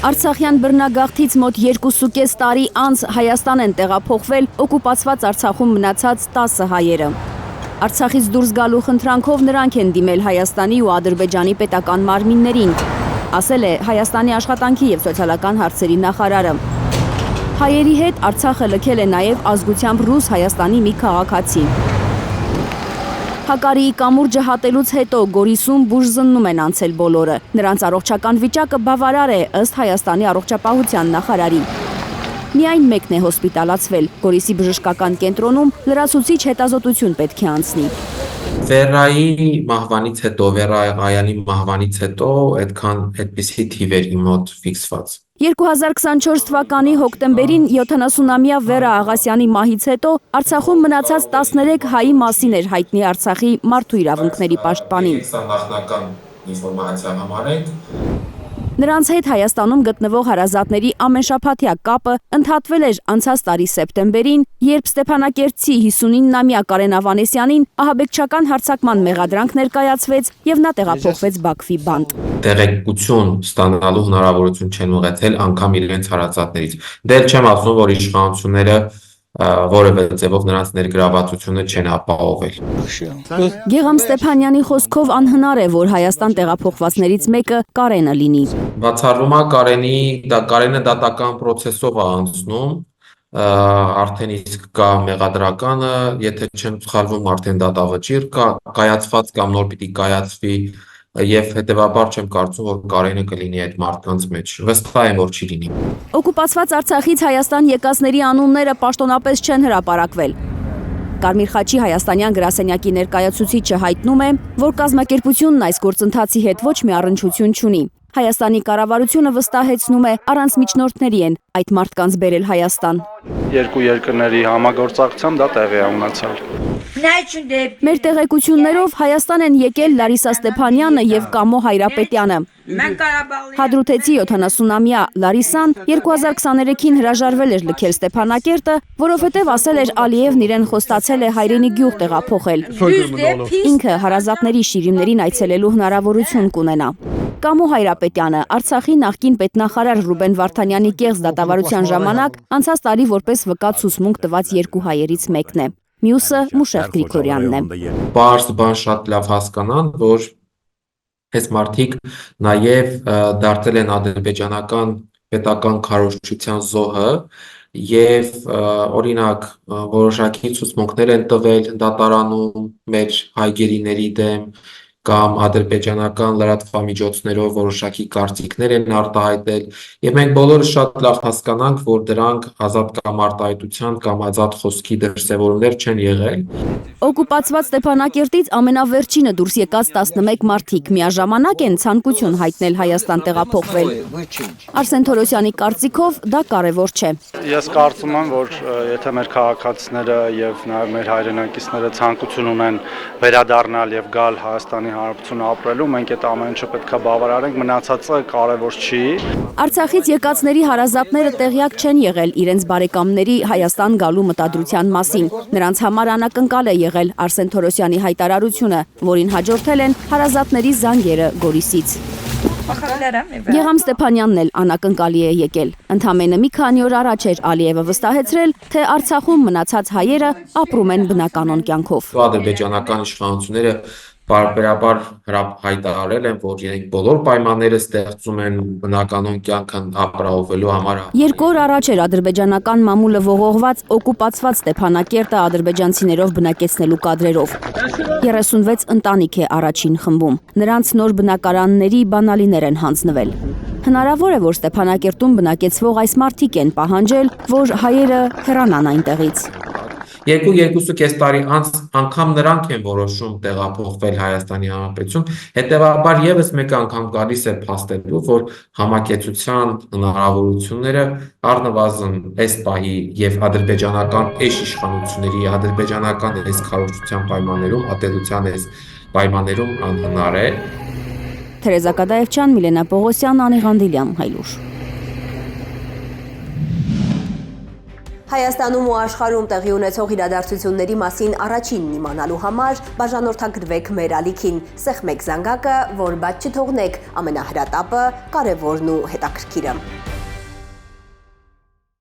Արցախյան բռնագաղթից մոտ 2.5 տարի անց Հայաստան են տեղափոխվել օկուպացված Արցախում մնացած 10 հայերը։ Արցախից դուրս գալու խնդրանքով նրանք են դիմել Հայաստանի ու Ադրբեջանի պետական մարմիններին, ասել է Հայաստանի աշխատանքի և սոցիալական հարցերի նախարարը։ Հայերի հետ Արցախը լքել է նաև ազգությամբ ռուս Հայաստանի մի քաղաքացի։ Հակարիի կամուրջը հատելուց հետո Գորիսում բուժզննում են անցել բոլորը։ Նրանց առողջական վիճակը բավարար է ըստ Հայաստանի առողջապահության նախարարի։ Միայն մեկն է հոսպիտալացվել։ Գորիսի բժշկական կենտրոնում լրացուցիչ հետազոտություն պետք է անցնի։ Վերայի մահվանից հետո, Վերայանի մահվանից հետո այդպիսի թիվերի մոտ ֆիքսված։ 2024 թվականի հոկտեմբերին 70-ամյա Վերա Աղասյանի մահից հետո Արցախում մնացած 13 հայի մասին էր հայտնի Արցախի մարդու իրավունքների պաշտպանին։ Սա նախնական ինֆորմացիա համարենք։ Նրանց հետ Հայաստանում գտնվող հարազատների ամենշաբաթյա կապը ընդհատվել էր անցած տարի սեպտեմբերին, երբ Ստեփանակերտցի 59-ամյա Կարեն Ավանեսյանին ահաբեկչական հարձակման մեղադրանք ներկայացվեց եւ նա տեղափոխվեց Բաքվի բանտ։ Տեղեկություն ստանալու հնարավորություն չեն ուղղեցել անգամ իրենց հարազատներից։ Դեռ չեմ ասում, որ իշխանությունները որևէ ձևով նրանց ներգրավվածությունը չեն ապահովել։ Գեգամ Ստեփանյանի խոսքով անհնար է, որ Հայաստան տեղափոխվածներից մեկը Կարենը լինի։ Բացառվում է Կարենը դատական process-ով է անցնում, արդեն իսկ կա մեղադրականը, եթե չեմ սխալվում, արդեն դատավճիռ կա, կայացված կամ նոր պիտի կայացվի, եւ հետեւաբար չեմ կարծում, որ Կարենը կլինի այդ մարդկանց մեջ։ Վստահ եմ, որ չի լինի։ Օկուպացված Արցախից Հայաստան եկածների անունները պաշտոնապես չեն հրապարակվել։ Կարմիր խաչի հայաստանյան գրասենյակի ներկայացուցիչը հայտնում է, որ կազմակերպությունն այս գործընթացի հետ ոչ մի առնչություն չունի։ Հայաստանի կառավարությունը վստահեցնում է, առանց միջնորդների են այդ մարդկանց բերել Հայաստան։ Երկու երկրների համագործակցությամբ դա տեղի է ունեցել։ Մեր տեղեկություններով Հայաստան են եկել Լարիսա Ստեփանյանը եւ Կամո Հայրապետյանը։ Հադրութեցի 70-ամյա Լարիսան 2023-ին հրաժարվել էր լքել Ստեփանակերտը, որովհետև ասել էր Ալիևն իրեն խոստացել է հայրենի գյուղ տեղափոխել։ Ինքը հարազատների շիրիմներին այցելելու հնարավորություն կունենա։ Կամո Հայրապետյանը Արցախի նախկին պետնախարար Ռուբեն Վարդանյանի կեղծ դատավարության ժամանակ անցած տարի որպես վկա ցուցմունք տված երկու հայերից մեկն է։ Մյուսը Մուշեղ Գրիգորյանն է։ Պարզ բան շատ լավ հասկանան, որ այս մարդիկ նաև դարձել են ադրբեջանական պետական քարոզչության զոհը եւ օրինակ որոշակի ցուցմունքներ են տվել դատարանում մեր հայգերիների դեմ կամ ադրբեջանական լրատվամիջոցներով որոշակի կարծիքներ են արտահայտել եւ մենք բոլորը շատ լավ հասկանանք, որ դրանք ազատ կամ արտահայտության կամ ազատ խոսքի դրսևորումներ չեն եղել։ Օկուպացված Ստեփանակերտից ամենավերջինը դուրս եկած 11 մարդիկ միաժամանակ են ցանկություն հայտնել Հայաստան տեղափոխվել։ Արսեն Թորոսյանի կարծիքով դա կարևոր չէ։ Ես կարծում եմ, որ եթե մեր քաղաքացիները եւ նաեւ մեր հայրենակիցները ցանկություն ունեն վերադառնալ եւ գալ Հայաստանի Հանրապետություն ապրելու, մենք այդ ամեն ինչը պետք է բավարարենք, մնացածը կարևոր չի։ Արցախից եկածների հարազատները տեղյակ չեն եղել իրենց բարեկամների Հայաստան գալու մտադրության մասին։ Նրանց համար անակնկալ է եղել Արսեն Թորոսյանի հայտարարությունը, որին հաջորդել են հարազատների զանգերը Գորիսից։ Գեգամ Ստեփանյանն էլ անակնկալի է եկել։ Ընդամենը մի քանի օր առաջ էր Ալիևը վստահեցրել, թե Արցախում մնացած հայերը ապրում են բնականոն կյանքով։ Ադրբեջանական իշխանությունները պարբերաբար հայտարարել են, որ իրենք բոլոր պայմանները ստեղծում են բնականոն կյանքն ապահովելու համար։ 2 օր առաջ էր ադրբեջանական մամուլը ողողված օկուպացված Ստեփանակերտը ադրբեջանցիներով բնակեցնելու կադրերով։ 36 ընտանիք է առաջին խմբում։ Նրանց նոր բնակարանների բանալիներ են հանձնվել։ Հնարավոր է, որ Ստեփանակերտում բնակեցվող այս մարդիկ են պահանջել, որ հայերը հեռանան այնտեղից։ 2.5 տարի անց անգամ նրանք են որոշում տեղափոխվել Հայաստանի Հանրապետություն, հետևաբար եւս մեկ անգամ գալիս է փաստելու, որ համակեցության հնարավորությունները առնվազն այս պահի եւ ադրբեջանական էշ իշխանությունների, ադրբեջանական այս քարոզչության պայմաններում, ատելության այս պայմաններում անհնար է։ Թերեզա Կադաևչյան, Միլենա Պողոսյան, Անի Ղանդիլյան, Հայլուր։ Հայաստանում ու աշխարհում տեղի ունեցող իրադարձությունների մասին առաջինն իմանալու համար բաժանորդագրվեք մեր ալիքին, սեղմեք զանգակը, որ բաց չթողնեք ամենահրատապը, կարևորն ու հետաքրքիրը։